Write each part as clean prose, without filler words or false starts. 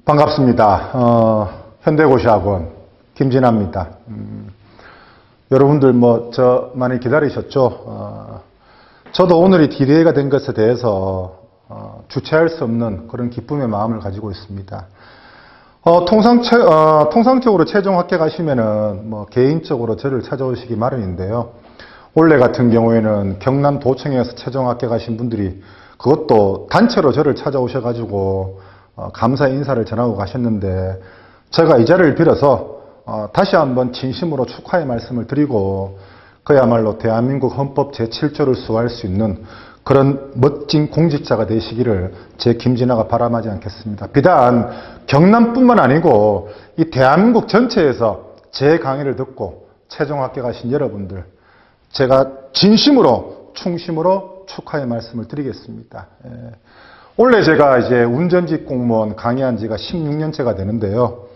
반갑습니다. 현대고시학원 김진아입니다. 여러분들 저 많이 기다리셨죠? 저도 오늘이 D-Day가 된 것에 대해서 주체할 수 없는 그런 기쁨의 마음을 가지고 있습니다. 통상적으로 최종 합격하시면은 개인적으로 저를 찾아오시기 마련인데요. 올해 같은 경우에는 경남도청에서 최종 합격하신 분들이 그것도 단체로 저를 찾아오셔가지고 감사의 인사를 전하고 가셨는데, 제가 이 자리를 빌어서 다시 한번 진심으로 축하의 말씀을 드리고, 그야말로 대한민국 헌법 제7조를 수호할 수 있는 그런 멋진 공직자가 되시기를 제 김진아가 바람하지 않겠습니다. 비단 경남뿐만 아니고 이 대한민국 전체에서 제 강의를 듣고 최종 합격하신 여러분들, 제가 진심으로 충심으로 축하의 말씀을 드리겠습니다. 원래 제가 이제 운전직 공무원 강의한 지가 16년째가 되는데요.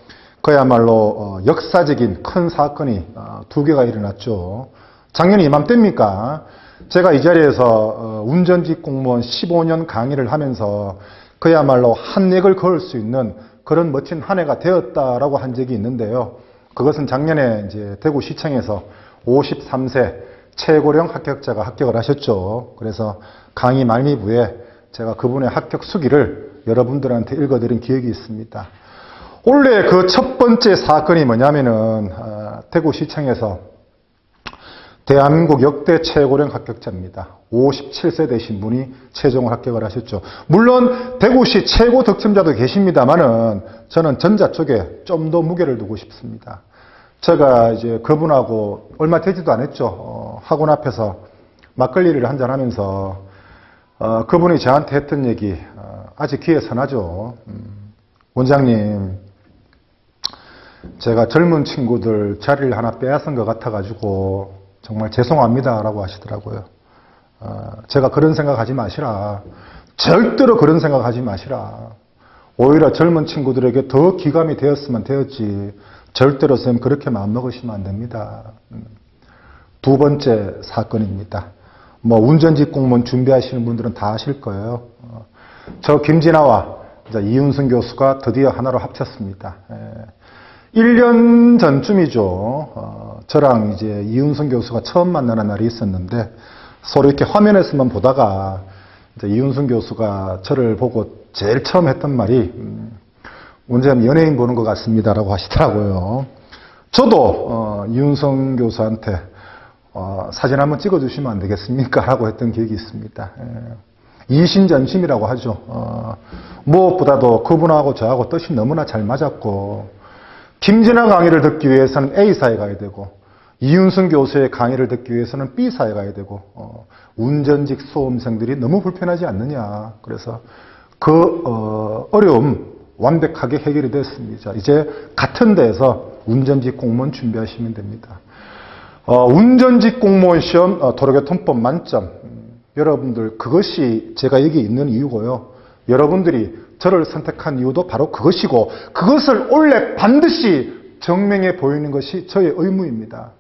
그야말로 역사적인 큰 사건이 두 개가 일어났죠. 작년 이맘때입니까? 제가 이 자리에서 운전직 공무원 15년 강의를 하면서 그야말로 한획을 그을 수 있는 그런 멋진 한 해가 되었다라고 한 적이 있는데요. 그것은 작년에 이제 대구시청에서 53세 최고령 합격자가 합격을 하셨죠. 그래서 강의 말미부에 제가 그분의 합격 수기를 여러분들한테 읽어드린 기억이 있습니다. 원래 그 첫 번째 사건이 뭐냐면은 대구시청에서 대한민국 역대 최고령 합격자입니다. 57세 되신 분이 최종 합격을 하셨죠. 물론 대구시 최고 득점자도 계십니다만은 저는 전자 쪽에 좀 더 무게를 두고 싶습니다. 제가 이제 그분하고 얼마 되지도 않았죠. 학원 앞에서 막걸리를 한잔하면서 그분이 저한테 했던 얘기 아직 귀에 선하죠. 원장님, 제가 젊은 친구들 자리를 하나 빼앗은 것 같아가지고 정말 죄송합니다 라고 하시더라고요. 제가 그런 생각하지 마시라. 절대로 그런 생각하지 마시라. 오히려 젊은 친구들에게 더 기감이 되었으면 되었지, 절대로 쌤 그렇게 마음먹으시면 안 됩니다. 두 번째 사건입니다. 운전직 공무원 준비하시는 분들은 다 아실 거예요. 저 김진아와 이윤승 교수가 드디어 하나로 합쳤습니다. 1년 전쯤이죠. 저랑 이제 이윤승 교수가 처음 만나는 날이 있었는데, 서로 이렇게 화면에서만 보다가 이제 이윤승 교수가 저를 보고 제일 처음 했던 말이 원장님 연예인 보는 것 같습니다라고 하시더라고요. 저도 이윤승 교수한테 사진 한번 찍어주시면 안 되겠습니까? 라고 했던 기억이 있습니다. 이신전심이라고 하죠. 무엇보다도 그분하고 저하고 뜻이 너무나 잘 맞았고, 김진아 강의를 듣기 위해서는 A사에 가야 되고, 이윤승 교수의 강의를 듣기 위해서는 B사에 가야 되고, 운전직 수험생들이 너무 불편하지 않느냐. 그래서 그 어려움 완벽하게 해결이 됐습니다. 이제 같은 데에서 운전직 공무원 준비하시면 됩니다. 운전직 공무원 시험 도로교통법 만점. 여러분들 그것이 제가 여기 있는 이유고요. 여러분들이 저를 선택한 이유도 바로 그것이고, 그것을 원래 반드시 증명해 보이는 것이 저의 의무입니다.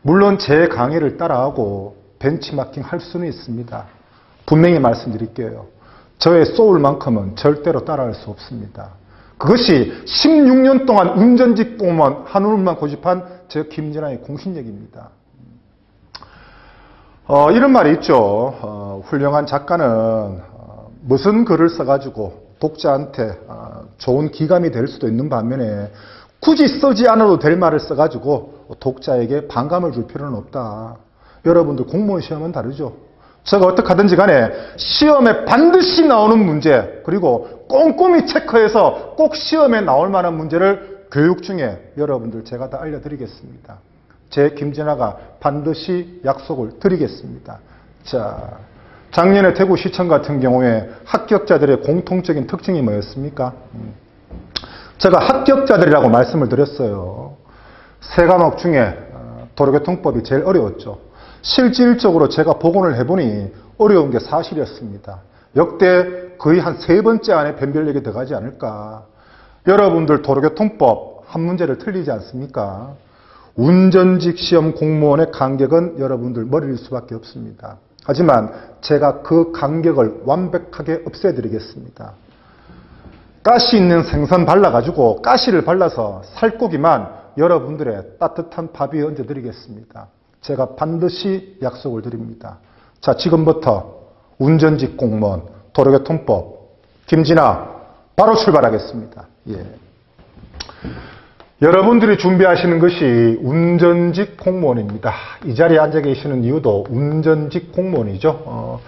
물론 제 강의를 따라하고 벤치마킹 할 수는 있습니다. 분명히 말씀드릴게요. 저의 소울만큼은 절대로 따라할 수 없습니다. 그것이 16년 동안 운전직 공무원 한우물만 고집한 저 김진아의 공신력입니다. 이런 말이 있죠. 훌륭한 작가는 무슨 글을 써가지고 독자한테 좋은 기감이 될 수도 있는 반면에 굳이 쓰지 않아도 될 말을 써가지고 독자에게 반감을 줄 필요는 없다. 여러분들 공무원 시험은 다르죠. 제가 어떻게 하든지 간에 시험에 반드시 나오는 문제, 그리고 꼼꼼히 체크해서 꼭 시험에 나올 만한 문제를 교육 중에 여러분들 제가 다 알려드리겠습니다. 제 김진아가 반드시 약속을 드리겠습니다. 자, 작년에 대구시청 같은 경우에 합격자들의 공통적인 특징이 뭐였습니까? 제가 합격자들이라고 말씀을 드렸어요. 세 과목 중에 도로교통법이 제일 어려웠죠. 실질적으로 제가 복원을 해보니 어려운 게 사실이었습니다. 역대 거의 한 3번째 안에 변별력이 들어가지 않을까. 여러분들 도로교통법 한 문제를 틀리지 않습니까? 운전직 시험 공무원의 간격은 여러분들 머리일 수밖에 없습니다. 하지만 제가 그 간격을 완벽하게 없애드리겠습니다. 가시 있는 생선 발라가지고 가시를 발라서 살코기만 여러분들의 따뜻한 밥 위에 얹어드리겠습니다. 제가 반드시 약속을 드립니다. 자, 지금부터 운전직 공무원, 도로교통법, 김진아, 바로 출발하겠습니다. 예. 여러분들이 준비하시는 것이 운전직 공무원입니다. 이 자리에 앉아 계시는 이유도 운전직 공무원이죠.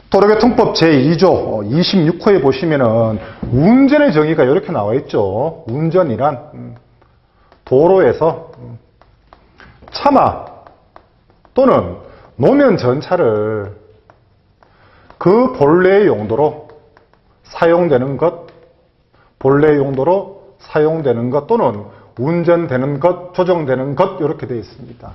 도로교통법 제2조 26호에 보시면은 운전의 정의가 이렇게 나와 있죠. 운전이란 도로에서 차마 또는 노면 전차를 그 본래의 용도로 사용되는 것, 본래의 용도로 사용되는 것 또는 운전되는 것, 조정되는 것 이렇게 되어 있습니다.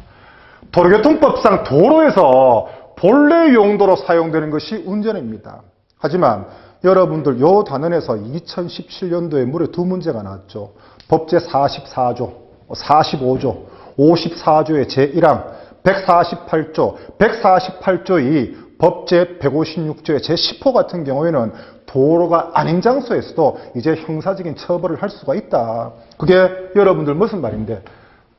도로교통법상 도로에서 본래의 용도로 사용되는 것이 운전입니다. 하지만 여러분들 요 단원에서 2017년도에 무려 두 문제가 나왔죠. 법제 44조, 45조, 54조의 제1항, 148조, 148조의 법제 156조의 제10호 같은 경우에는 도로가 아닌 장소에서도 이제 형사적인 처벌을 할 수가 있다. 그게 여러분들 무슨 말인데?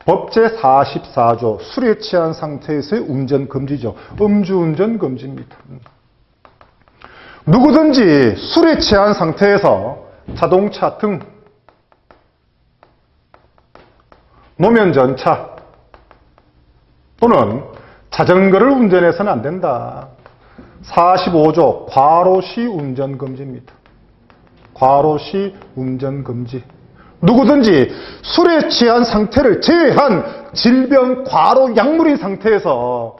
법제 44조 술에 취한 상태에서의 운전 금지죠. 음주운전 금지입니다. 누구든지 술에 취한 상태에서 자동차 등 노면전차 또는 자전거를 운전해서는 안 된다. 45조 과로시 운전금지입니다. 과로시 운전금지. 누구든지 술에 취한 상태를 제외한 질병 과로 약물인 상태에서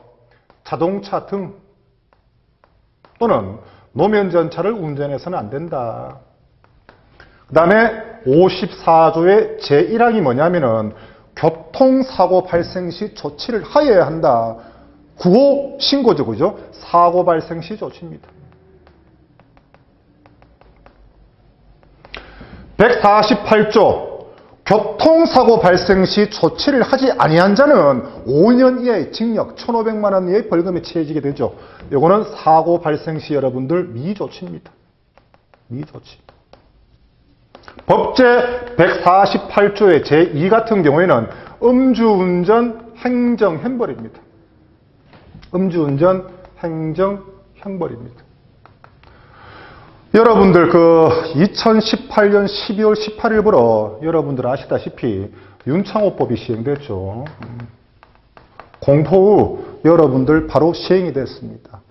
자동차 등 또는 노면전차를 운전해서는 안 된다. 그 다음에 54조의 제1항이 뭐냐면은 교통사고 발생 시 조치를 하여야 한다. 구호 신고죠, 그죠? 사고 발생 시 조치입니다. 148조 교통사고 발생 시 조치를 하지 아니한 자는 5년 이하의 징역 1,500만 원 이하의 벌금에 처해지게 되죠. 이거는 사고 발생 시 여러분들 미조치입니다. 미조치. 법제 148조의 제2 같은 경우에는 음주운전 행정형벌입니다. 음주운전 행정형벌입니다. 여러분들 2018년 12월 18일부터 여러분들 아시다시피 윤창호법이 시행됐죠. 공포 후 여러분들 바로 시행이 됐습니다.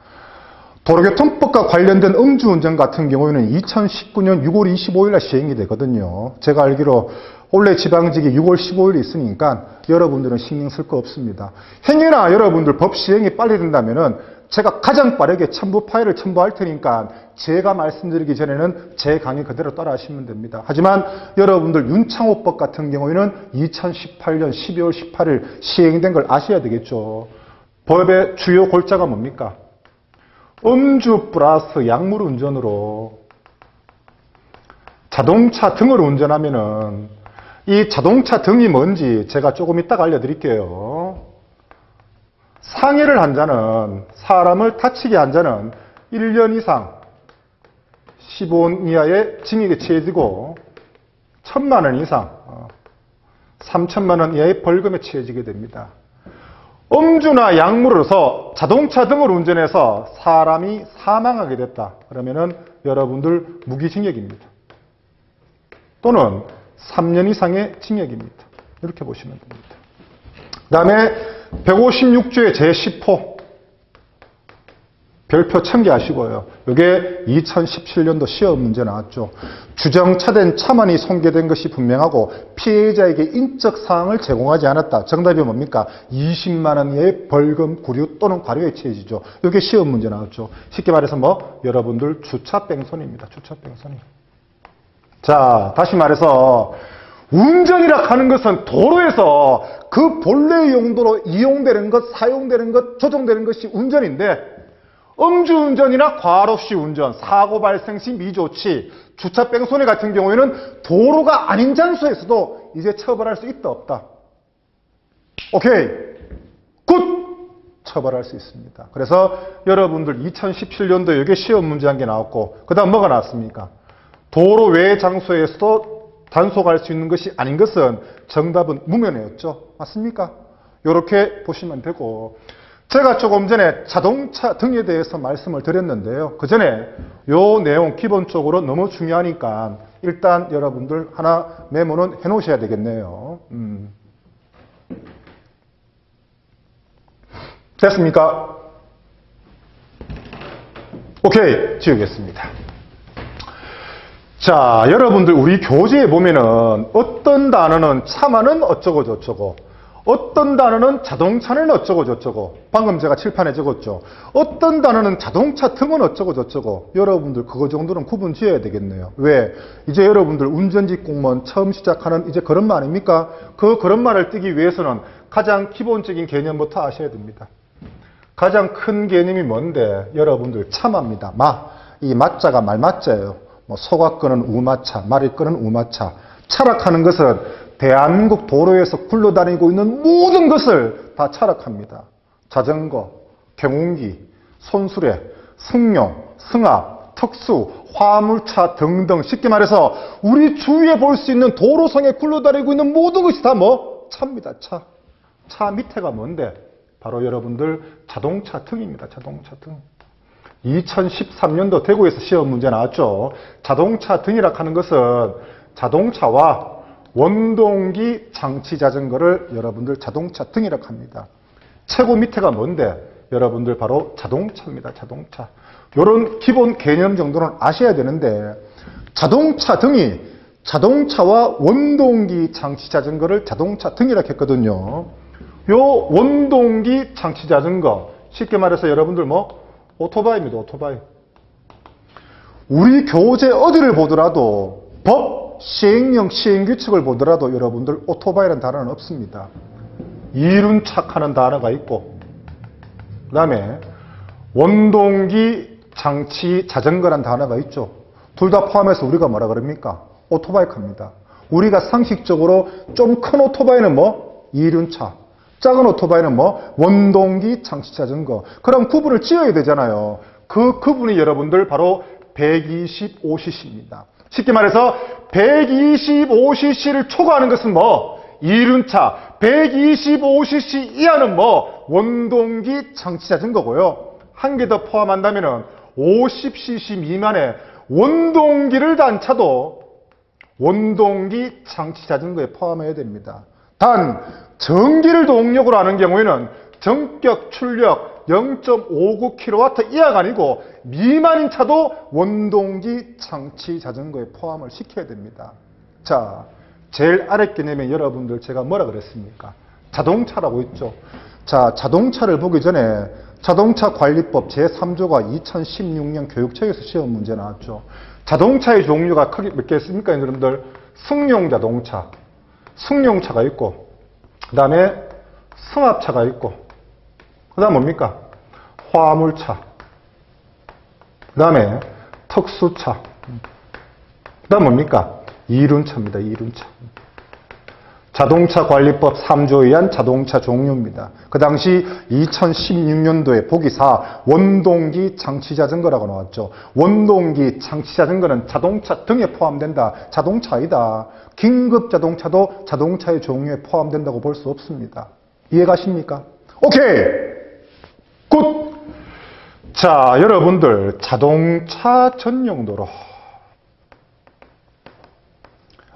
도로교통법과 관련된 음주운전 같은 경우에는 2019년 6월 25일 날 시행이 되거든요. 제가 알기로 원래 지방직이 6월 15일에 있으니까 여러분들은 신경 쓸 거 없습니다. 행여나 여러분들 법 시행이 빨리 된다면은 제가 가장 빠르게 첨부 파일을 첨부할 테니까 제가 말씀드리기 전에는 제 강의 그대로 따라 하시면 됩니다. 하지만 여러분들 윤창호법 같은 경우에는 2018년 12월 18일 시행된 걸 아셔야 되겠죠. 법의 주요 골자가 뭡니까? 음주 플러스 약물 운전으로 자동차 등을 운전하면은 이 자동차 등이 뭔지 제가 조금 이따가 알려드릴게요. 상해를 한 자는, 사람을 다치게 한 자는 1년 이상 15원 이하의 징역에 처해지고 1,000만 원 이상 3,000만 원 이하의 벌금에 처해지게 됩니다. 음주나 약물로서 자동차 등을 운전해서 사람이 사망하게 됐다. 그러면은 여러분들 무기징역입니다. 또는 3년 이상의 징역입니다. 이렇게 보시면 됩니다. 그 다음에 156조의 제10호 별표 참기하시고요. 이게 2017년도 시험 문제 나왔죠. 주정차된 차만이 손괴된 것이 분명하고 피해자에게 인적 사항을 제공하지 않았다. 정답이 뭡니까? 20만 원 이하의 벌금, 구류 또는 과료에 처해지죠. 이게 시험 문제 나왔죠. 쉽게 말해서 여러분들 주차 뺑소니입니다. 주차 뺑소니. 자, 다시 말해서 운전이라 하는 것은 도로에서 그 본래의 용도로 이용되는 것, 사용되는 것, 조정되는 것이 운전인데 음주운전이나 과로시 운전, 사고 발생 시 미조치, 주차 뺑소니 같은 경우에는 도로가 아닌 장소에서도 이제 처벌할 수 있다, 없다? 오케이. 굿! 처벌할 수 있습니다. 그래서 여러분들 2017년도에 이게 시험 문제 한 개 나왔고, 그 다음 뭐가 나왔습니까? 도로 외 장소에서도 단속할 수 있는 것이 아닌 것은 정답은 무면허였죠. 맞습니까? 이렇게 보시면 되고, 제가 조금 전에 자동차 등에 대해서 말씀을 드렸는데요. 그 전에 요 내용 기본적으로 너무 중요하니까 일단 여러분들 하나 메모는 해 놓으셔야 되겠네요. 됐습니까? 오케이, 지우겠습니다. 자, 여러분들 우리 교재에 보면은 어떤 단어는 차만은 어쩌고 저쩌고, 어떤 단어는 자동차는 어쩌고 저쩌고, 방금 제가 칠판에 적었죠. 어떤 단어는 자동차 등은 어쩌고 저쩌고. 여러분들 그거 정도는 구분 지어야 되겠네요. 왜? 이제 여러분들 운전직 공무원 처음 시작하는 이제 그런 말 아닙니까? 그 그런 말을 띄기 위해서는 가장 기본적인 개념부터 아셔야 됩니다. 가장 큰 개념이 뭔데? 여러분들 차마입니다. 이 마자가 말마자예요. 뭐 소가 끄는 우마차, 말이 끄는 우마차. 차락하는 것은 대한민국 도로에서 굴러다니고 있는 모든 것을 다 차락합니다. 자전거, 경운기, 손수레, 승용, 승합, 특수, 화물차 등등 쉽게 말해서 우리 주위에 볼 수 있는 도로상에 굴러다니고 있는 모든 것이 다 뭐? 차입니다. 차. 차 밑에가 뭔데? 바로 여러분들 자동차 등입니다. 자동차 등. 2013년도 대구에서 시험 문제 나왔죠. 자동차 등이라 하는 것은 자동차와 원동기 장치 자전거를 여러분들 자동차 등이라 합니다. 최고 밑에가 뭔데? 여러분들 바로 자동차입니다. 자동차. 이런 기본 개념 정도는 아셔야 되는데 자동차 등이 자동차와 원동기 장치 자전거를 자동차 등이라 했거든요. 요 원동기 장치 자전거 쉽게 말해서 여러분들 뭐 오토바이입니다. 오토바이. 우리 교재 어디를 보더라도 법, 시행령, 시행규칙을 보더라도 여러분들 오토바이라는 단어는 없습니다. 이륜착하는 단어가 있고 그 다음에 원동기 장치 자전거라는 단어가 있죠. 둘 다 포함해서 우리가 뭐라 그럽니까? 오토바이 합니다. 우리가 상식적으로 좀 큰 오토바이는 뭐? 이륜차. 작은 오토바이는 뭐? 원동기 장치 자전거. 그럼 구분을 지어야 되잖아요. 그 구분이 여러분들 바로 125cc입니다. 쉽게 말해서 125cc를 초과하는 것은 뭐? 이륜차. 125cc 이하는 뭐? 원동기 장치 자전거고요. 한 개 더 포함한다면은 50cc 미만의 원동기를 단 차도 원동기 장치 자전거에 포함해야 됩니다. 단 전기를 동력으로 하는 경우에는 전격 출력 0.59kW 이하가 아니고 미만인 차도 원동기 장치 자전거에 포함을 시켜야 됩니다. 자, 제일 아래 개념에 여러분들 제가 뭐라 그랬습니까? 자동차라고 했죠. 자, 자동차를 보기 전에 자동차 관리법 제3조가 2016년 교육청에서 시험 문제 나왔죠. 자동차의 종류가 크게 몇 개 있습니까, 여러분들? 승용 자동차, 승용차가 있고, 그 다음에 승합차가 있고, 그 다음 뭡니까? 화물차, 그 다음에 특수차, 그 다음 뭡니까? 이륜차입니다. 이륜차. 자동차 관리법 3조에 의한 자동차 종류입니다. 그 당시 2016년도에 보기 4 원동기 장치 자전거라고 나왔죠. 원동기 장치 자전거는 자동차 등에 포함된다. 자동차 아니다. 긴급 자동차도 자동차의 종류에 포함된다고 볼 수 없습니다. 이해가십니까? 오케이! 굿! 자, 여러분들 자동차 전용 도로.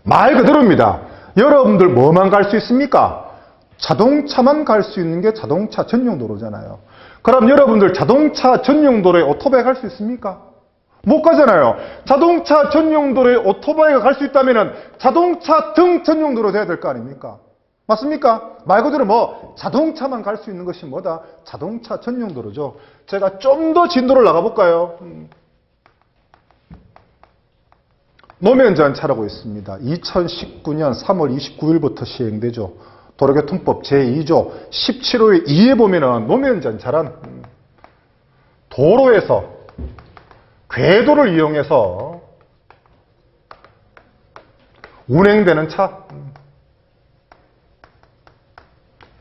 말 그대로입니다. 여러분들 뭐만 갈 수 있습니까? 자동차만 갈 수 있는 게 자동차 전용 도로잖아요. 그럼 여러분들 자동차 전용 도로에 오토바이 갈 수 있습니까? 못 가잖아요. 자동차 전용 도로에 오토바이가 갈 수 있다면 자동차 등 전용 도로 돼야 될 거 아닙니까? 맞습니까? 말 그대로 뭐 자동차만 갈 수 있는 것이 뭐다? 자동차 전용 도로죠. 제가 좀 더 진도를 나가볼까요? 노면전차라고 있습니다. 2019년 3월 29일부터 시행되죠. 도로교통법 제2조 17호의 2에 보면은 노면전차란 도로에서 궤도를 이용해서 운행되는 차.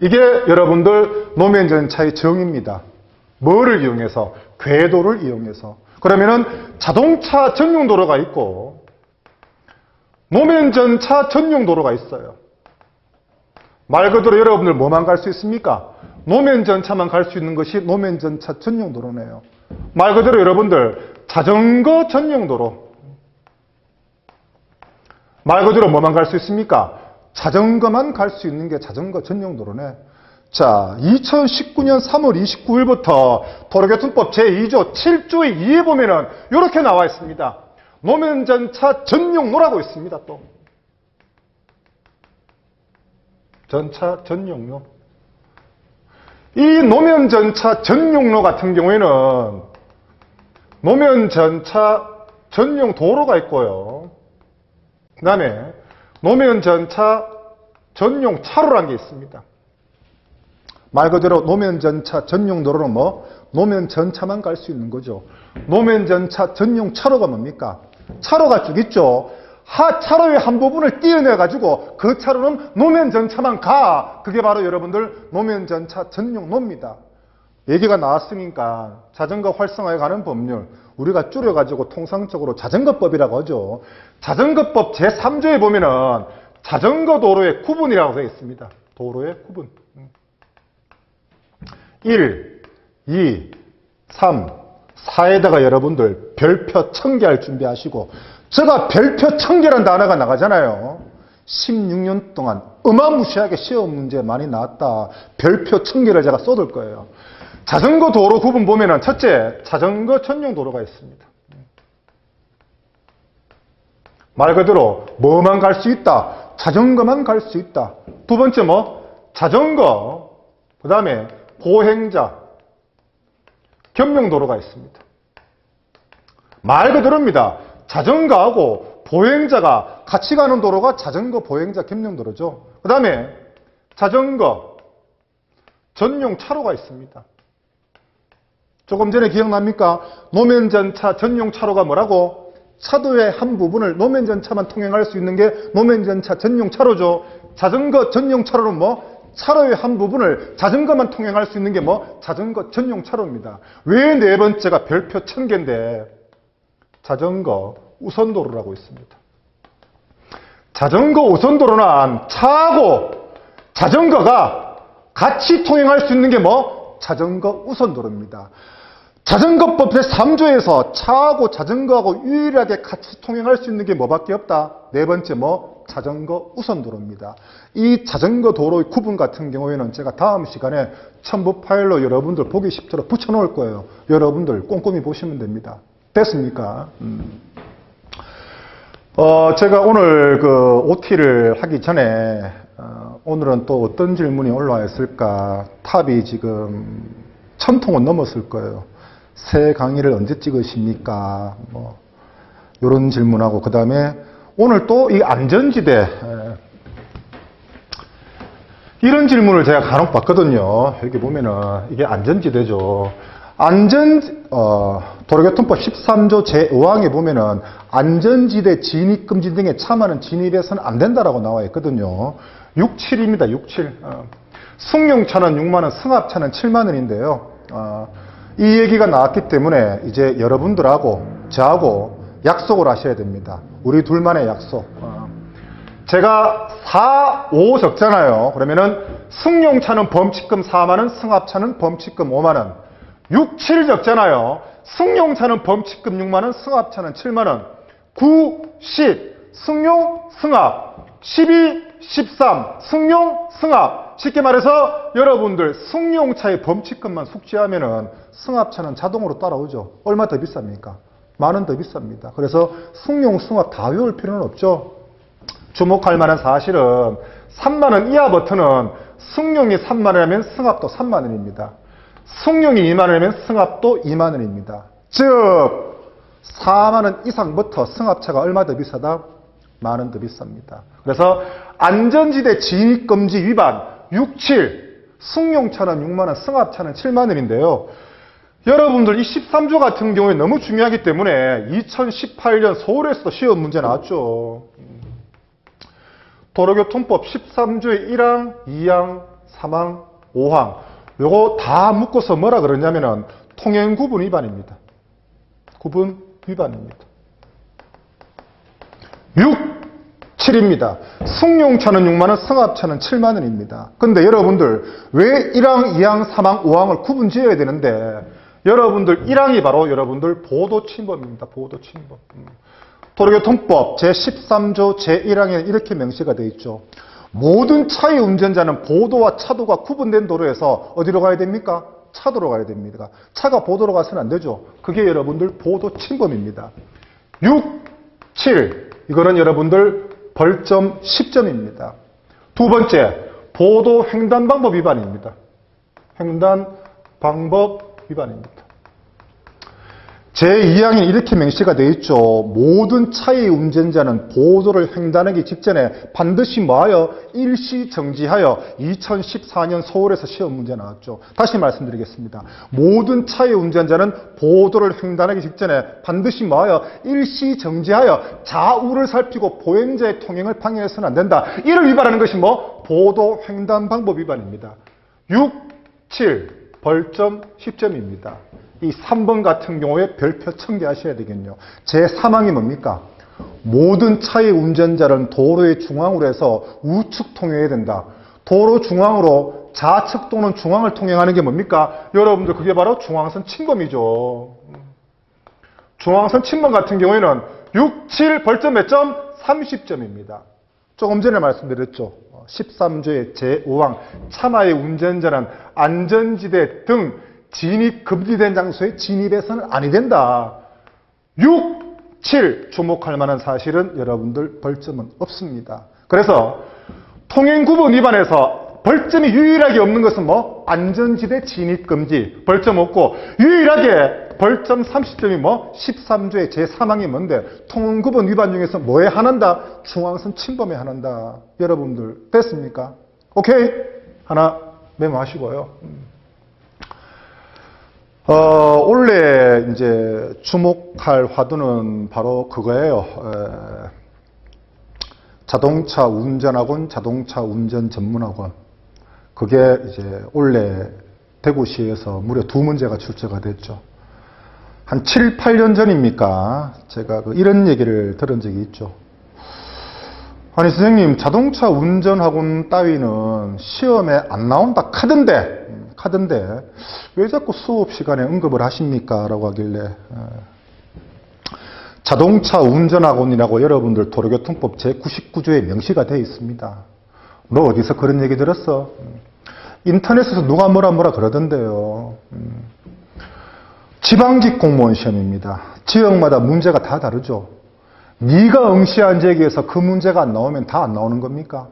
이게 여러분들 노면전차의 정의입니다. 뭐를 이용해서? 궤도를 이용해서. 그러면은 자동차 전용 도로가 있고 노면전차 전용 도로가 있어요. 말 그대로 여러분들 뭐만 갈 수 있습니까? 노면전차만 갈 수 있는 것이 노면전차 전용 도로네요. 말 그대로 여러분들 자전거 전용 도로. 말 그대로 뭐만 갈 수 있습니까? 자전거만 갈 수 있는 게 자전거 전용 도로네. 자, 2019년 3월 29일부터 도로교통법 제2조 7조의 2에 보면은 이렇게 나와 있습니다. 노면전차 전용로라고 있습니다, 또. 전차 전용로. 이 노면전차 전용로 같은 경우에는 노면전차 전용 도로가 있고요. 그 다음에 노면전차 전용 차로라는 게 있습니다. 말 그대로 노면전차 전용 도로는 뭐? 노면전차만 갈 수 있는 거죠. 노면전차 전용 차로가 뭡니까? 차로가 쭉 있죠. 차로의 한 부분을 띄어내가지고 그 차로는 노면전차만 가. 그게 바로 여러분들 노면전차 전용로입니다. 얘기가 나왔으니까 자전거 활성화에 관한 법률, 우리가 줄여가지고 통상적으로 자전거법이라고 하죠. 자전거법 제3조에 보면은 자전거 도로의 구분이라고 되어 있습니다. 도로의 구분. 1, 2, 3, 4에다가 여러분들 별표 1000개할 준비하시고, 제가 별표 1000개라는 단어가 나가잖아요. 16년 동안 어마무시하게 시험 문제 많이 나왔다. 별표 1000개를 제가 쏟을 거예요. 자전거 도로 구분 보면은 첫째, 자전거 전용 도로가 있습니다. 말 그대로 뭐만 갈 수 있다? 자전거만 갈 수 있다. 두 번째 뭐? 자전거, 그 다음에 보행자, 겸용 도로가 있습니다. 말 그대로입니다. 자전거하고 보행자가 같이 가는 도로가 자전거, 보행자, 겸용 도로죠. 그 다음에 자전거 전용 차로가 있습니다. 조금 전에 기억납니까? 노면전차 전용 차로가 뭐라고? 차도의 한 부분을 노면전차만 통행할 수 있는 게 노면전차 전용 차로죠. 자전거 전용 차로는 뭐? 차로의 한 부분을 자전거만 통행할 수 있는 게 뭐? 자전거 전용 차로입니다. 왜 네 번째가 별표 1000개인데 자전거 우선도로라고 있습니다. 자전거 우선도로는 차하고 자전거가 같이 통행할 수 있는 게 뭐? 자전거 우선도로입니다. 자전거법 제3조에서 차하고 자전거하고 유일하게 같이 통행할 수 있는 게 뭐밖에 없다? 네 번째 뭐? 자전거 우선도로입니다. 이 자전거 도로의 구분 같은 경우에는 제가 다음 시간에 첨부 파일로 여러분들 보기 쉽도록 붙여놓을 거예요. 여러분들 꼼꼼히 보시면 됩니다. 됐습니까? 제가 오늘 그 OT를 하기 전에 오늘은 또 어떤 질문이 올라와 있을까? 탑이 지금 1000통은 넘었을 거예요. 새 강의를 언제 찍으십니까? 뭐 이런 질문하고, 그 다음에 오늘 또 이 안전지대 이런 질문을 제가 간혹 받거든요. 여기 보면은 이게 안전지대죠. 도로교통법 13조 제5항에 보면은 안전지대 진입금지 등에 참하는 진입에서는 안 된다라고 나와 있거든요. 67입니다. 67. 승용차는 6만 원, 승합차는 7만 원인데요. 이 얘기가 나왔기 때문에 이제 여러분들하고 저하고 약속을 하셔야 됩니다. 우리 둘만의 약속. 제가 4, 5 적잖아요. 그러면은 승용차는 범칙금 4만 원, 승합차는 범칙금 5만 원. 6, 7 적잖아요. 승용차는 범칙금 6만 원, 승합차는 7만 원. 9, 10 승용, 승합. 12, 13 승용, 승합. 쉽게 말해서 여러분들 승용차의 범칙금만 숙지하면은 승합차는 자동으로 따라오죠. 얼마 더 비쌉니까? 만 원 더 비쌉니다. 그래서 승용, 승합 다 외울 필요는 없죠. 주목할 만한 사실은 3만 원 이하 버튼은 승용이 3만 원이면 승합도 3만 원입니다. 승용이 2만 원이면 승합도 2만 원입니다. 즉 4만 원 이상부터 승합차가 얼마 더 비싸다? 만 원 더 비쌉니다. 그래서 안전지대 진입금지 위반 6, 7 승용차는 6만 원, 승합차는 7만 원인데요. 여러분들 이 13조 같은 경우에 너무 중요하기 때문에 2018년 서울에서도 시험 문제 나왔죠. 도로교통법 13조의 1항, 2항, 3항, 5항 요거 다 묶어서 뭐라 그러냐면은 통행구분 위반입니다. 구분 위반입니다. 6. 7입니다. 승용차는 6만 원, 승합차는 7만 원입니다. 근데 여러분들 왜 1항, 2항, 3항, 5항을 구분 지어야 되는데 여러분들 1항이 바로 여러분들 보도 침범입니다. 보도 침범. 도로교통법 제13조 제1항에 이렇게 명시가 되어 있죠. 모든 차의 운전자는 보도와 차도가 구분된 도로에서 어디로 가야 됩니까? 차도로 가야 됩니다. 차가 보도로 가서는 안 되죠. 그게 여러분들 보도 침범입니다. 6, 7 이거는 여러분들 벌점 10점입니다. 두 번째, 보도 횡단 방법 위반입니다. 횡단 방법 위반입니다. 제2항에 이렇게 명시가 되어 있죠. 모든 차의 운전자는 보도를 횡단하기 직전에 반드시 뭐하여? 일시 정지하여 2014년 서울에서 시험 문제 나왔죠. 다시 말씀드리겠습니다. 모든 차의 운전자는 보도를 횡단하기 직전에 반드시 뭐하여? 일시 정지하여 좌우를 살피고 보행자의 통행을 방해해서는 안 된다. 이를 위반하는 것이 뭐? 보도 횡단 방법 위반입니다. 6, 7 벌점 10점입니다. 이 3번 같은 경우에 별표 청개하셔야 되겠네요. 제3항이 뭡니까? 모든 차의 운전자는 도로의 중앙으로 해서 우측 통행해야 된다. 도로 중앙으로 좌측 또는 중앙을 통행하는 게 뭡니까? 여러분들 그게 바로 중앙선 침범이죠. 중앙선 침범 같은 경우에는 6, 7 벌점 몇 점? 30점입니다. 조금 전에 말씀드렸죠. 13조의 제5항 차마의 운전자는 안전지대 등 진입 금지된 장소에 진입해서는 아니 된다. 6, 7 주목할 만한 사실은 여러분들 벌점은 없습니다. 그래서 통행구분 위반에서 벌점이 유일하게 없는 것은 뭐? 안전지대 진입 금지 벌점 없고 유일하게 벌점 30점이 뭐? 13조의 제3항이 뭔데? 통행구분 위반 중에서 뭐에 한한다? 중앙선 침범에 한한다. 여러분들 됐습니까? 오케이? 하나 메모하시고요. 원래 이제 주목할 화두는 바로 그거예요. 자동차 운전학원, 자동차 운전 전문학원. 그게 이제 원래 대구시에서 무려 2문제가 출제가 됐죠. 한 7, 8년 전입니까? 제가 이런 얘기를 들은 적이 있죠. 아니 선생님, 자동차 운전학원 따위는 시험에 안 나온다 카던데 왜 자꾸 수업 시간에 언급을 하십니까? 라고 하길래 자동차 운전학원이라고 여러분들 도로교통법 제99조에 명시가 되어 있습니다. 너 어디서 그런 얘기 들었어? 인터넷에서 누가 뭐라 그러던데요. 지방직 공무원 시험입니다. 지역마다 문제가 다 다르죠. 네가 응시한 지역에서 그 문제가 안 나오면 다 안 나오는 겁니까?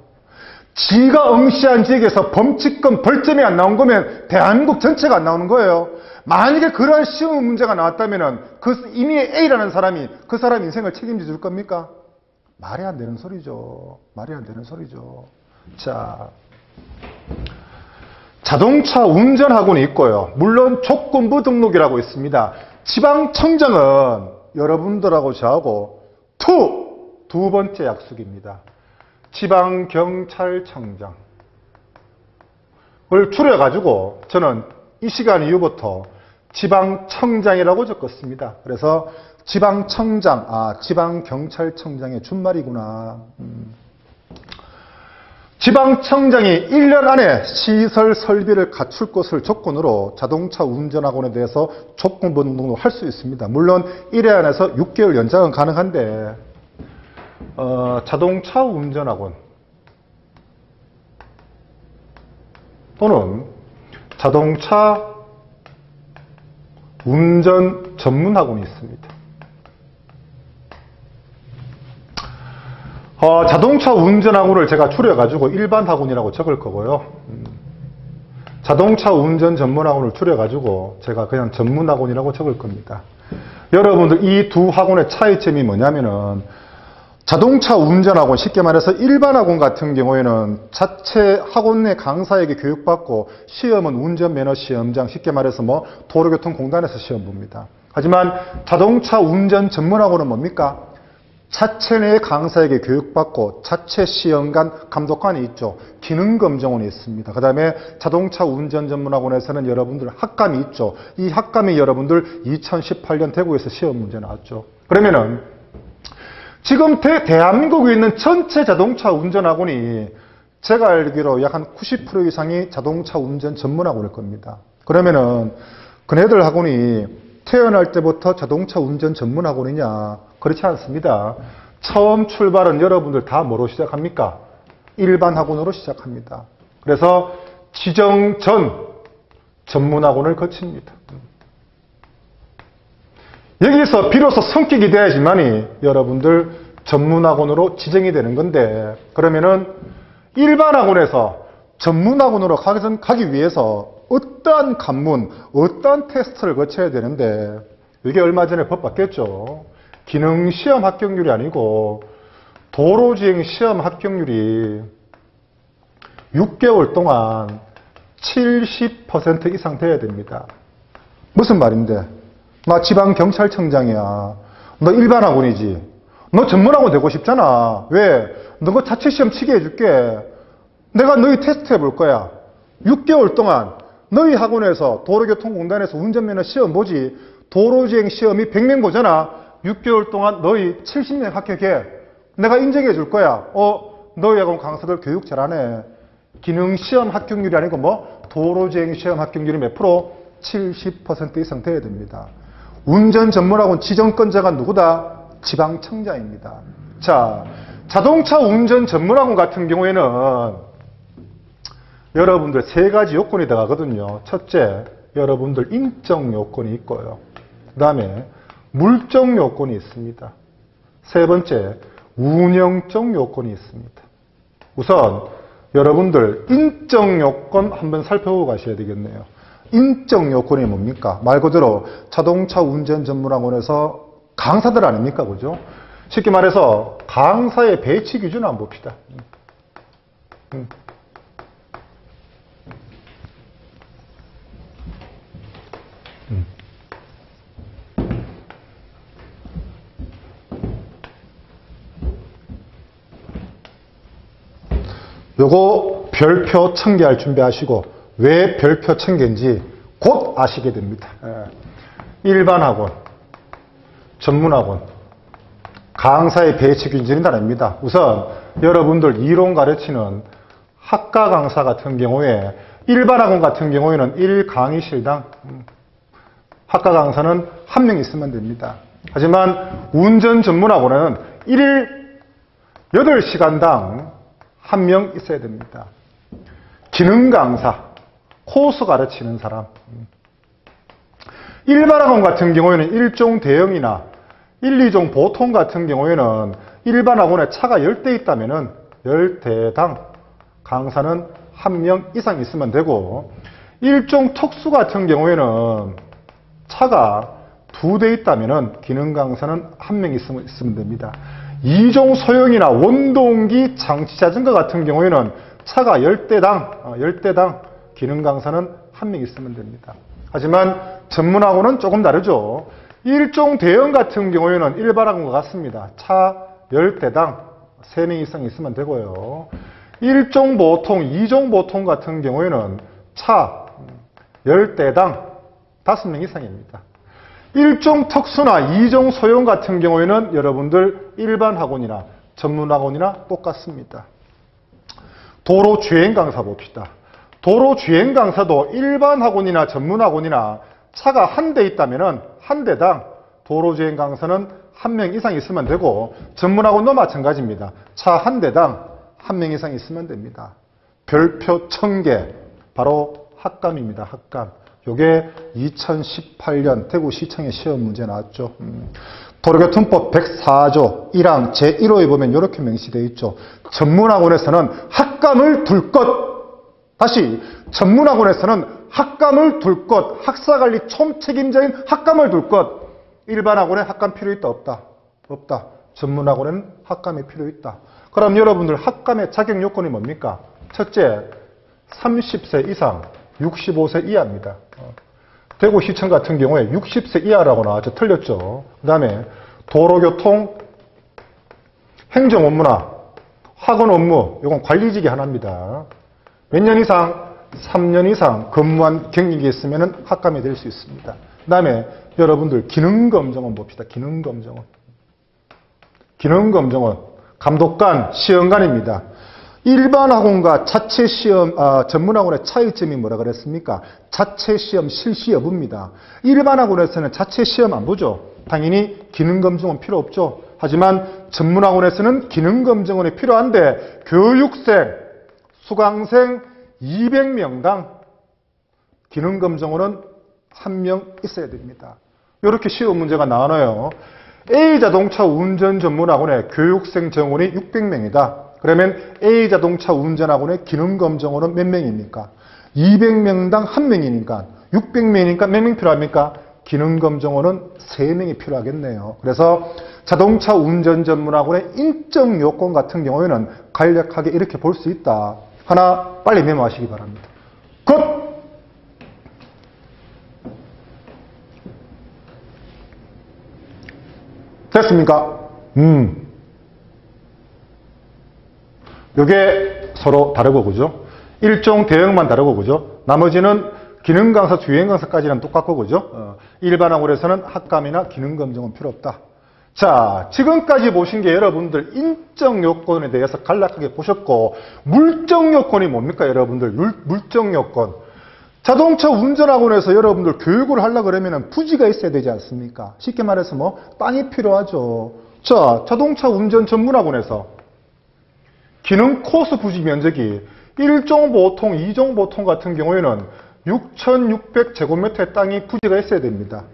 지가 응시한 지역에서 범칙금 벌점이 안 나온 거면 대한민국 전체가 안 나오는 거예요. 만약에 그런 시험 문제가 나왔다면 이미 A라는 사람이 그 사람 인생을 책임져 줄 겁니까? 말이 안 되는 소리죠. 말이 안 되는 소리죠. 자, 자동차 운전학원이 있고요. 물론 조건부 등록이라고 있습니다. 지방청장은 여러분들하고 저하고 두 번째 약속입니다. 지방경찰청장을 줄여가지고 저는 이 시간 이후부터 지방청장이라고 적었습니다. 그래서 지방청장, 지방경찰청장의 준말이구나. 지방청장이 1년 안에 시설 설비를 갖출 것을 조건으로 자동차 운전학원에 대해서 조건부 등록을 할 수 있습니다. 물론 1회 안에서 6개월 연장은 가능한데 자동차 운전학원 또는 자동차 운전 전문학원이 있습니다. 자동차 운전학원을 제가 줄여가지고 일반 학원이라고 적을 거고요. 자동차 운전 전문학원을 줄여가지고 제가 그냥 전문학원이라고 적을 겁니다. 여러분들 이 두 학원의 차이점이 뭐냐면은 자동차 운전학원, 쉽게 말해서 일반 학원 같은 경우에는 자체 학원 내 강사에게 교육받고 시험은 운전면허 시험장, 쉽게 말해서 뭐 도로교통공단에서 시험 봅니다. 하지만 자동차 운전 전문학원은 뭡니까? 자체 내 강사에게 교육받고 자체 시험관, 감독관이 있죠. 기능검정원이 있습니다. 그 다음에 자동차 운전 전문학원에서는 여러분들 학감이 있죠. 이 학감이 여러분들 2018년 대구에서 시험 문제 나왔죠. 그러면은 지금 대한민국에 있는 전체 자동차 운전학원이 제가 알기로 약 한 90% 이상이 자동차 운전 전문학원일 겁니다. 그러면은 그네들 학원이 태어날 때부터 자동차 운전 전문학원이냐? 그렇지 않습니다. 처음 출발은 여러분들 다 뭐로 시작합니까? 일반 학원으로 시작합니다. 그래서 지정 전 전문학원을 거칩니다. 여기서 비로소 성격이 돼야지만이 여러분들 전문학원으로 지정이 되는 건데, 그러면은 일반 학원에서 전문학원으로 가기 위해서 어떠한 관문, 어떠한 테스트를 거쳐야 되는데, 이게 얼마 전에 법 바뀌었죠. 기능시험 합격률이 아니고 도로주행 시험 합격률이 6개월 동안 70% 이상 돼야 됩니다. 무슨 말인데? 나 지방경찰청장이야. 너 일반 학원이지. 너 전문학원 되고 싶잖아. 왜? 너 그 자체시험 치게 해줄게. 내가 너희 테스트 해볼 거야. 6개월 동안 너희 학원에서 도로교통공단에서 운전면허 시험 보지. 도로주행 시험이 100명 보잖아. 6개월 동안 너희 70명 합격해. 내가 인정해 줄 거야. 너희 학원 강사들 교육 잘하네. 기능시험 합격률이 아니고 뭐? 도로주행 시험 합격률이 몇 프로? 70% 이상 돼야 됩니다. 운전 전문학원 지정권자가 누구다? 지방청장입니다. 자, 자동차 운전 전문학원 같은 경우에는 여러분들 세 가지 요건이 들어가거든요. 첫째, 여러분들 인적 요건이 있고요. 그 다음에 물적 요건이 있습니다. 세 번째, 운영적 요건이 있습니다. 우선 여러분들 인적 요건 한번 살펴보고 가셔야 되겠네요. 인적 요건이 뭡니까? 말 그대로 자동차 운전 전문학원에서 강사들 아닙니까? 그죠? 쉽게 말해서 강사의 배치 기준을 한번 봅시다. 요거 별표 1000개 할 준비하시고 왜 별표 1000개인지 곧 아시게 됩니다. 일반 학원, 전문학원, 강사의 배치 기준이 다릅니다. 우선 여러분들 이론 가르치는 학과 강사 같은 경우에 일반 학원 같은 경우에는 1강의실당 학과 강사는 1명 있으면 됩니다. 하지만 운전 전문학원은 1일 8시간당 1명 있어야 됩니다. 기능 강사, 코스 가르치는 사람. 일반 학원 같은 경우에는 1종 대형이나 1, 2종 보통 같은 경우에는 일반 학원에 차가 10대 있다면 10대당 강사는 1명 이상 있으면 되고, 1종 특수 같은 경우에는 차가 2대 있다면 기능 강사는 1명 있으면 됩니다. 2종 소형이나 원동기 장치 자전거 같은 경우에는 차가 10대당 기능 강사는 1명 있으면 됩니다. 하지만 전문학원은 조금 다르죠. 1종 대형 같은 경우에는 일반 학원과 같습니다. 차 10대당 3명 이상 있으면 되고요. 1종 보통, 2종 보통 같은 경우에는 차 10대당 5명 이상입니다. 1종 특수나 2종 소형 같은 경우에는 여러분들 일반 학원이나 전문 학원이나 똑같습니다. 도로 주행 강사 봅시다. 도로 주행 강사도 일반 학원이나 전문 학원이나 차가 한 대 있다면 한 대당 도로 주행 강사는 1명 이상 있으면 되고, 전문 학원도 마찬가지입니다. 차 한 대당 1명 이상 있으면 됩니다. 별표 1000개, 바로 학감입니다. 학감. 요게 2018년 대구시청의 시험 문제 나왔죠. 도로교통법 104조 1항 제1호에 보면 이렇게 명시되어 있죠. 전문학원에서는 학감을 둘 것. 다시, 전문학원에서는 학감을 둘 것. 학사관리 총책임자인 학감을 둘 것. 일반 학원에 학감 필요 있다? 없다? 없다. 전문학원에는 학감이 필요 있다. 그럼 여러분들 학감의 자격 요건이 뭡니까? 첫째, 30세 이상, 65세 이하입니다. 대구시청 같은 경우에 60세 이하라고 나왔죠. 틀렸죠. 그 다음에 도로교통 행정 업무나 학원 업무, 이건 관리직이 하나입니다. 몇 년 이상? 3년 이상 근무한 경력이 있으면 학감이 될 수 있습니다. 그 다음에 여러분들 기능검정원 봅시다. 기능검정원. 기능검정원, 감독관, 시험관입니다. 일반 학원과 자체 시험, 전문학원의 차이점이 뭐라 그랬습니까? 자체 시험 실시 여부입니다. 일반 학원에서는 자체 시험 안 보죠. 당연히 기능검정은 필요 없죠. 하지만 전문학원에서는 기능검정원이 필요한데 교육생, 수강생 200명당 기능검정원은 1명 있어야 됩니다. 이렇게 시험 문제가 나와요. A자동차 운전전문학원의 교육생 정원이 600명이다. 그러면 A자동차 운전학원의 기능검정원은 몇 명입니까? 200명당 1명이니까 600명이니까 몇 명 필요합니까? 기능검정원은 3명이 필요하겠네요. 그래서 자동차 운전전문학원의 인적 요건 같은 경우에는 간략하게 이렇게 볼 수 있다. 하나 빨리 메모하시기 바랍니다. 굿! 됐습니까? 요게 서로 다르고, 그죠? 일종 대응만 다르고, 그죠? 나머지는 기능 강사, 주행 강사까지는 똑같고, 그죠? 일반 학원에서는 학감이나 기능 검정은 필요 없다. 자, 지금까지 보신 게 여러분들 인적 요건에 대해서 간략하게 보셨고, 물적 요건이 뭡니까, 여러분들? 물적 요건. 자동차 운전학원에서 여러분들 교육을 하려고 그러면 부지가 있어야 되지 않습니까? 쉽게 말해서 뭐 땅이 필요하죠. 자, 자동차 운전 전문학원에서 기능 코스 부지 면적이 1종 보통, 2종 보통 같은 경우에는 6,600제곱미터의 땅이 부지가 있어야 됩니다.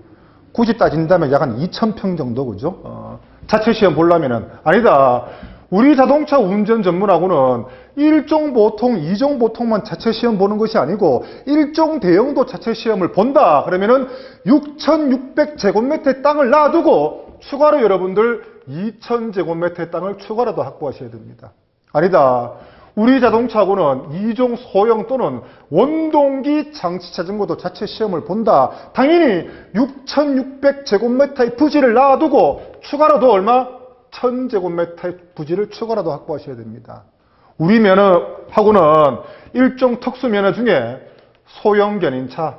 굳이 따진다면 약 한 2,000평 정도, 그죠? 자체 시험 보려면은 아니다. 우리 자동차 운전 전문학원은 1종 보통, 2종 보통만 자체 시험 보는 것이 아니고 1종 대형도 자체 시험을 본다. 그러면은 6,600제곱미터의 땅을 놔두고 추가로 여러분들 2,000제곱미터의 땅을 추가로도 확보하셔야 됩니다. 아니다. 우리 자동차학원은 2종 소형 또는 원동기 장치 자전거도 자체 시험을 본다. 당연히 6,600제곱미터의 부지를 놔두고 추가로도 얼마? 1,000제곱미터의 부지를 추가로도 확보하셔야 됩니다. 우리 학원은 일종 특수 면허 중에 소형 견인차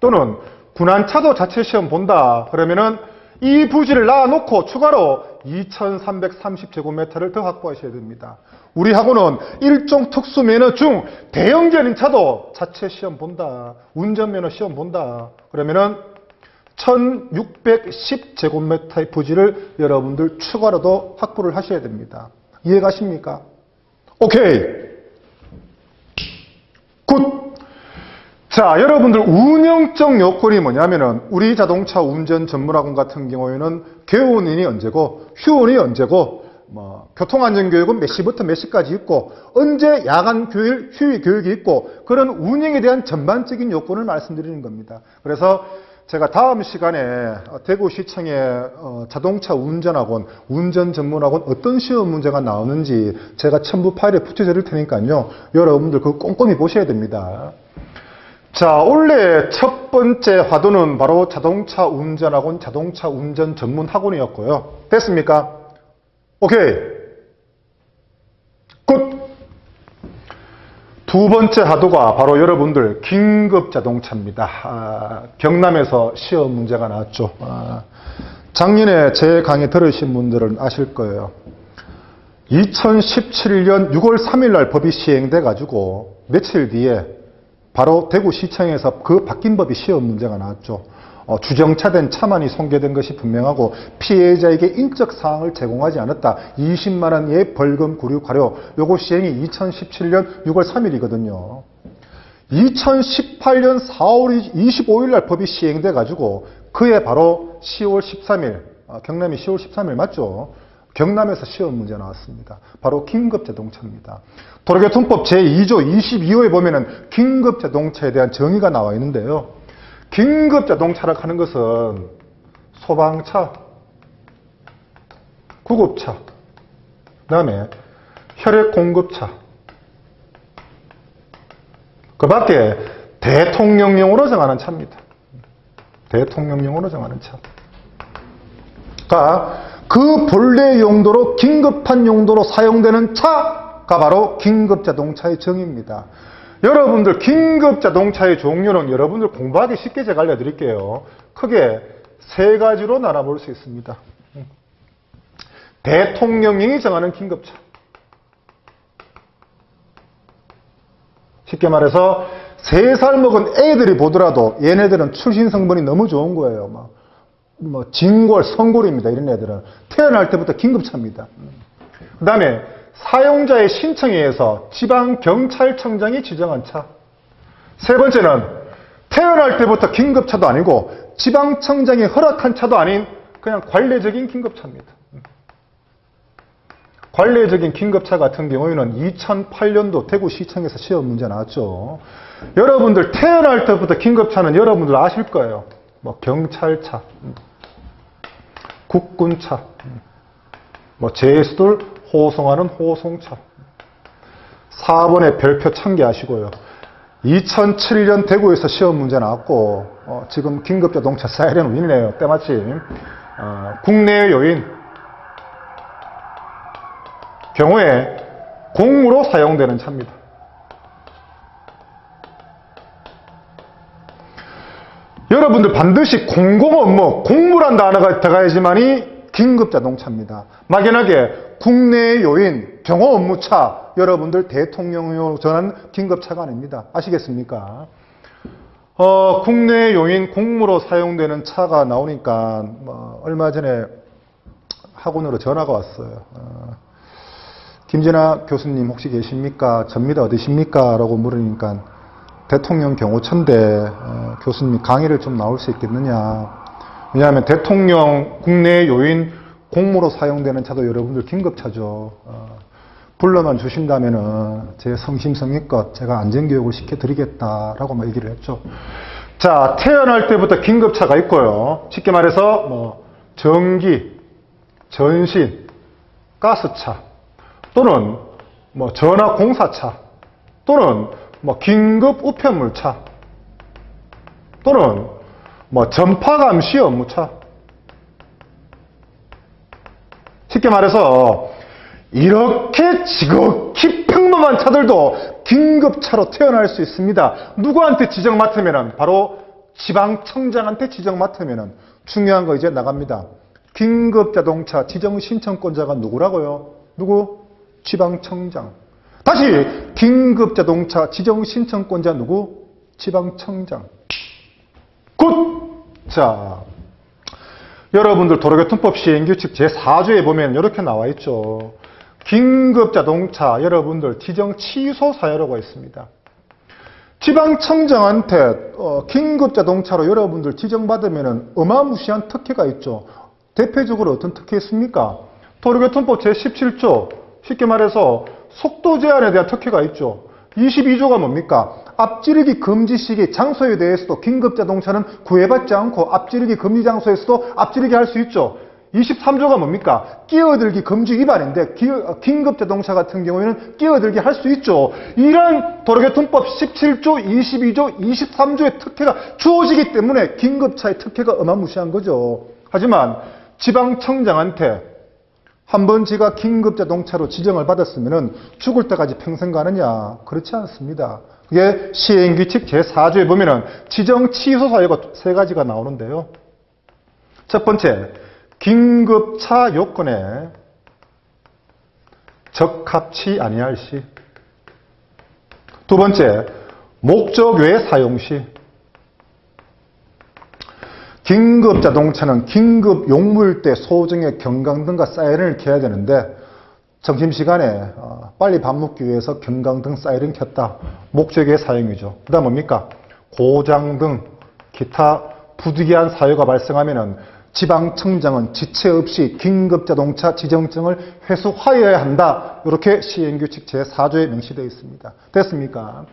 또는 군안차도 자체 시험 본다. 그러면은 이 부지를 놔놓고 추가로 2,330제곱미터를 더 확보하셔야 됩니다. 우리 학원은 일종 특수 면허 중 대형 견인차도 자체 시험 본다. 운전면허 시험 본다. 그러면은 1,610제곱미터의 부지를 여러분들 추가로도 확보를 하셔야 됩니다. 이해가십니까? 오케이. 굿. 자, 여러분들 운영적 요건이 뭐냐면은 우리 자동차 운전 전문학원 같은 경우에는 개원인이 언제고 휴원이 언제고 교통안전교육은 몇 시부터 몇 시까지 있고 언제 야간 교일 휴일 교육이 있고 그런 운영에 대한 전반적인 요건을 말씀드리는 겁니다. 그래서 제가 다음 시간에 대구시청의 자동차 운전학원, 운전전문학원 어떤 시험 문제가 나오는지 제가 첨부 파일에 붙여드릴 테니까요. 여러분들 그거 꼼꼼히 보셔야 됩니다. 자, 원래 첫 번째 화두는 바로 자동차 운전학원, 자동차 운전 전문 학원이었고요. 됐습니까? 오케이. 굿. 두 번째 화두가 바로 여러분들 긴급 자동차입니다. 경남에서 시험 문제가 나왔죠. 작년에 제 강의 들으신 분들은 아실 거예요. 2017년 6월 3일 날 법이 시행돼 가지고 며칠 뒤에 바로 대구시청에서 그 바뀐 법이 시험 문제가 나왔죠. 주정차된 차만이 손괴된 것이 분명하고 피해자에게 인적 사항을 제공하지 않았다. 20만 원의 벌금 구류 과료. 요거 시행이 2017년 6월 3일이거든요. 2018년 4월 25일 날 법이 시행돼 가지고 그해 바로 10월 13일 경남이 10월 13일 맞죠? 경남에서 시험 문제 나왔습니다. 바로 긴급자동차입니다. 도로교통법 제2조 22호에 보면은 긴급자동차에 대한 정의가 나와 있는데요. 긴급자동차라고 하는 것은 소방차, 구급차, 그 다음에 혈액공급차, 그 밖에 대통령령으로 정하는 차입니다. 대통령령으로 정하는 차. 그러니까 그 본래 용도로 긴급한 용도로 사용되는 차가 바로 긴급자동차의 정의입니다. 여러분들 긴급자동차의 종류는 여러분들 공부하기 쉽게 제가 알려드릴게요. 크게 세 가지로 나눠볼 수 있습니다. 대통령령이 정하는 긴급차. 쉽게 말해서 3살 먹은 애들이 보더라도 얘네들은 출신 성분이 너무 좋은 거예요. 진골, 성골입니다. 이런 애들은. 태어날 때부터 긴급차입니다. 그 다음에 사용자의 신청에 의해서 지방경찰청장이 지정한 차. 세 번째는 태어날 때부터 긴급차도 아니고 지방청장이 허락한 차도 아닌 그냥 관례적인 긴급차입니다. 관례적인 긴급차 같은 경우에는 2008년도 대구시청에서 시험 문제 나왔죠. 여러분들 태어날 때부터 긴급차는 여러분들 아실 거예요. 경찰차, 국군차, 제수들 호송하는 호송차. 4번에 별표 1000개 하시고요. 2007년 대구에서 시험 문제 나왔고 지금 긴급자동차 사이렌 울리네요. 때마침 국내 요인 경우에 공무로 사용되는 차입니다. 여러분들 반드시 공공업무, 공무란 단어가 들어가야지만이 긴급자동차입니다. 막연하게 국내 요인, 경호업무차, 여러분들 대통령령으로 정한 긴급차가 아닙니다. 아시겠습니까? 국내 요인, 공무로 사용되는 차가 나오니까 얼마 전에 학원으로 전화가 왔어요. 김진아 교수님 혹시 계십니까? 접니다. 어디십니까? 라고 물으니까 대통령 경호처인데 교수님이 강의를 좀 나올 수 있겠느냐. 왜냐하면 대통령 국내 요인 공무로 사용되는 차도 여러분들 긴급차죠. 불러만 주신다면은 제 성심성의껏 제가 안전교육을 시켜드리겠다라고 막 얘기를 했죠. 자, 태어날 때부터 긴급차가 있고요. 쉽게 말해서 전기, 전신, 가스차 또는 전화공사차 또는 긴급 우편물차 또는 전파감시 업무차. 쉽게 말해서 이렇게 지극히 평범한 차들도 긴급차로 태어날 수 있습니다. 누구한테 지정 맡으면은 바로 지방청장한테 지정 맡으면은 중요한 거 이제 나갑니다. 긴급자동차 지정 신청권자가 누구라고요? 누구? 지방청장. 다시 긴급자동차 지정 신청권자 누구? 지방청장. 굿! 자, 여러분들 도로교통법 시행규칙 제4조에 보면 이렇게 나와 있죠. 긴급자동차 여러분들 지정 취소 사유라고 있습니다. 지방청장한테 긴급자동차로 여러분들 지정받으면 어마무시한 특혜가 있죠. 대표적으로 어떤 특혜 있습니까? 도로교통법 제17조 쉽게 말해서 속도 제한에 대한 특혜가 있죠. 22조가 뭡니까? 앞지르기 금지 시기 장소에 대해서도 긴급자동차는 구애받지 않고 앞지르기 금지 장소에서도 앞지르기 할 수 있죠. 23조가 뭡니까? 끼어들기 금지 위반인데 긴급자동차 같은 경우에는 끼어들기 할 수 있죠. 이런 도로교통법 17조, 22조, 23조의 특혜가 주어지기 때문에 긴급차의 특혜가 어마무시한 거죠. 하지만 지방청장한테 한번 제가 긴급자동차로 지정을 받았으면 죽을 때까지 평생 가느냐? 그렇지 않습니다. 그게 시행규칙 제4조에 보면은 지정 취소 사유가 3가지가 나오는데요. 첫 번째, 긴급차 요건에 적합치 아니할 시. 두 번째, 목적 외 사용 시. 긴급자동차는 긴급 용무일 소정의 경광등과 사이렌을 켜야 되는데 점심시간에 빨리 밥 먹기 위해서 경광등 사이렌 켰다. 목적의 사용이죠. 그 다음 뭡니까? 고장등, 기타 부득이한 사유가 발생하면 지방청장은 지체 없이 긴급자동차 지정증을 회수하여야 한다. 이렇게 시행규칙 제4조에 명시되어 있습니다. 됐습니까?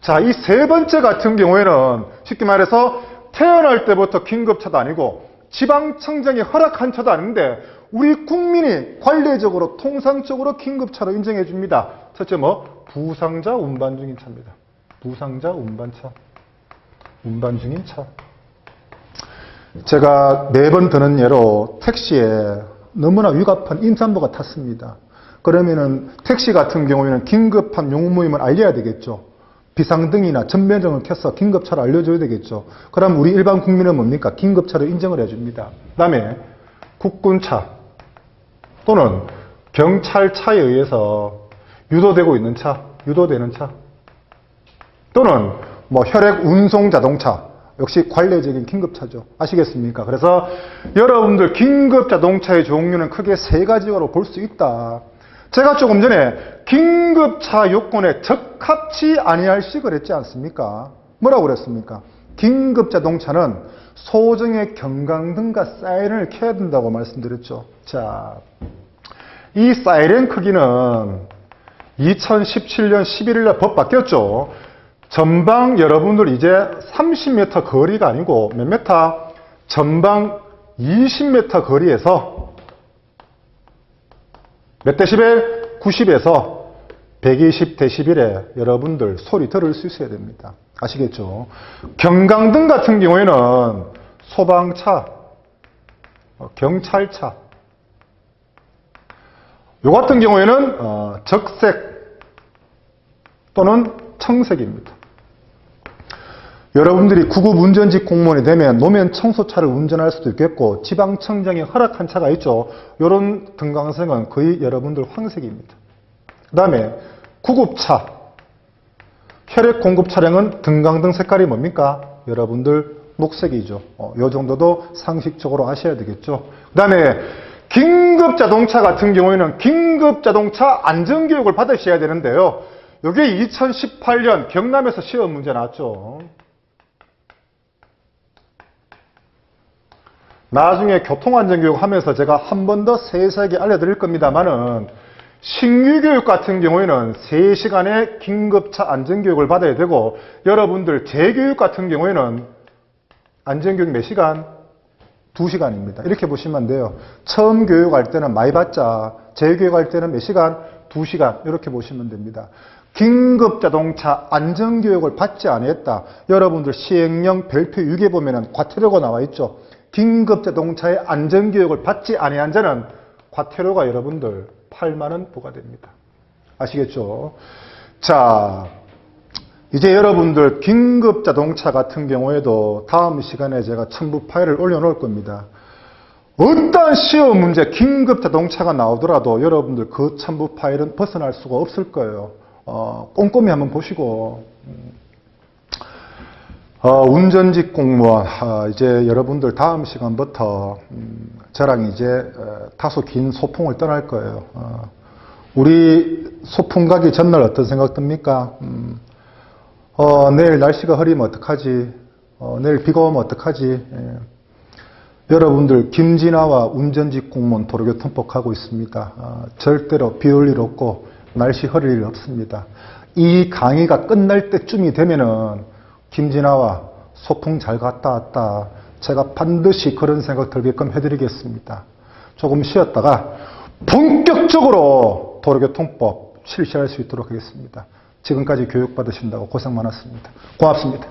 자, 이 세 번째 같은 경우에는 쉽게 말해서 태어날 때부터 긴급차도 아니고 지방청장이 허락한 차도 아닌데 우리 국민이 관례적으로 통상적으로 긴급차로 인정해 줍니다. 첫째 부상자 운반 중인 차입니다. 부상자 운반차. 운반 중인 차. 제가 매번 드는 예로 택시에 너무나 위급한 임산부가 탔습니다. 그러면은 택시 같은 경우에는 긴급한 용무임을 알려야 되겠죠. 비상등이나 전면등을 켜서 긴급차를 알려줘야 되겠죠. 그럼 우리 일반 국민은 뭡니까? 긴급차로 인정을 해줍니다. 그 다음에 국군차 또는 경찰차에 의해서 유도되고 있는 차, 유도되는 차, 또는 뭐 혈액 운송 자동차, 역시 관례적인 긴급차죠. 아시겠습니까? 그래서 여러분들 긴급 자동차의 종류는 크게 세 가지로 볼 수 있다. 제가 조금 전에 긴급차 요건에 적합치 아니할 시 그랬지 않습니까? 뭐라고 그랬습니까? 긴급 자동차는 소정의 경광등과 사이렌을 켜야 된다고 말씀드렸죠. 자, 이 사이렌 크기는 2017년 11일 날 법 바뀌었죠. 전방 여러분들 이제 30m 거리가 아니고 몇 메타? 전방 20m 거리에서 몇 데시벨? 90에서 120데시벨에 여러분들 소리 들을 수 있어야 됩니다. 아시겠죠? 경광등 같은 경우에는 소방차, 경찰차, 요 같은 경우에는 적색 또는 청색입니다. 여러분들이 구급 운전직 공무원이 되면 노면 청소차를 운전할 수도 있겠고 지방청장이 허락한 차가 있죠. 이런 등광색은 거의 여러분들 황색입니다. 그 다음에 구급차, 혈액 공급 차량은 등광등 색깔이 뭡니까? 여러분들 녹색이죠. 이 정도도 상식적으로 아셔야 되겠죠. 그 다음에 긴급자동차 같은 경우에는 긴급자동차 안전교육을 받으셔야 되는데요. 이게 2018년 경남에서 시험 문제 나왔죠. 나중에 교통안전교육 하면서 제가 한 번 더 세세하게 알려드릴 겁니다만은 신규교육 같은 경우에는 3시간의 긴급차 안전교육을 받아야 되고 여러분들 재교육 같은 경우에는 안전교육 몇 시간? 2시간입니다. 이렇게 보시면 안 돼요. 처음 교육할 때는 많이 받자. 재교육할 때는 몇 시간? 2시간. 이렇게 보시면 됩니다. 긴급자동차 안전교육을 받지 않았다. 여러분들 시행령 별표 6에 보면 과태료가 나와 있죠. 긴급자동차의 안전교육을 받지 아니한 자는 과태료가 여러분들 8만 원 부과됩니다. 아시겠죠? 자, 이제 여러분들 긴급자동차 같은 경우에도 다음 시간에 제가 첨부 파일을 올려놓을 겁니다. 어떤 시험 문제 긴급자동차가 나오더라도 여러분들 그 첨부 파일은 벗어날 수가 없을 거예요. 꼼꼼히 한번 보시고 운전직 공무원 이제 여러분들 다음 시간부터 저랑 이제 다소 긴 소풍을 떠날 거예요. 우리 소풍 가기 전날 어떤 생각 듭니까? 내일 날씨가 흐리면 어떡하지? 내일 비가 오면 어떡하지? 여러분들 김진아와 운전직 공무원 도로교통법 하고 있습니다. 절대로 비 올 일 없고 날씨 흐릴 일 없습니다. 이 강의가 끝날 때쯤이 되면은 김진아와 소풍 잘 갔다 왔다. 제가 반드시 그런 생각 들게끔 해드리겠습니다. 조금 쉬었다가 본격적으로 도로교통법 실시할 수 있도록 하겠습니다. 지금까지 교육받으신다고 고생 많았습니다. 고맙습니다.